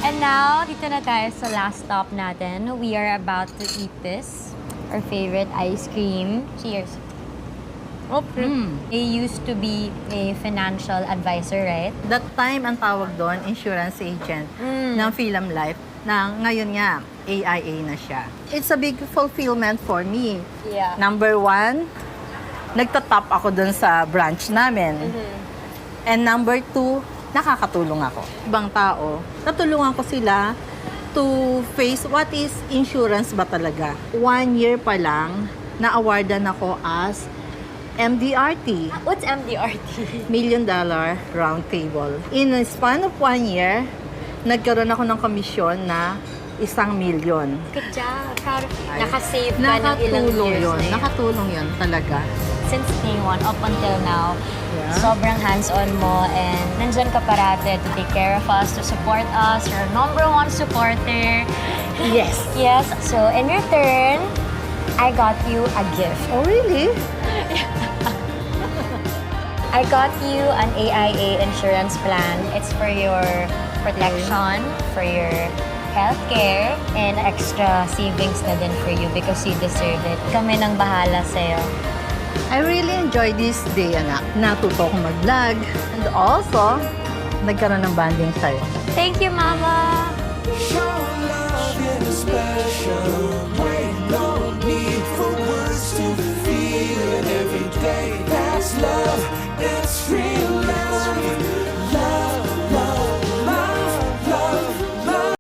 And now, dito na tayo sa last stop natin. We are about to eat this. Our favorite ice cream. Cheers. He used to be a financial advisor, right? That time, ang tawag doon, insurance agent ng Philem Life, na ngayon nga, AIA na siya. It's a big fulfillment for me. Yeah. Number one, nagtatop ako doon sa branch namin. And number two, nakakatulong ako. Ibang tao, natulungan ko sila to face what is insurance ba talaga. 1 year pa lang, na-awardan ako as MDRT, What's MDRT? $1 Million Round Table. In a span of 1 year, nagkaroon ako ng komisyon na 1 million. Good job. Proud of you. Nakasave ka ng ilang Nakatulong years yun. na yun. Nakatulong yun talaga. Since day one up until now, Yeah. sobrang hands-on mo and nandyan ka parate to take care of us, to support us. You're our #1 supporter. Yes. Yes. So, in return, I got you a gift. Oh, really? I got you an AIA insurance plan. It's for your protection, for your healthcare, and extra savings na din for you because you deserve it. Kami nang bahala sa'yo. I really enjoy this day, anak. Natuto ko mag-vlog. And also, nagkaroon ng bonding sa'yo. Thank you, Mama! Show love in a special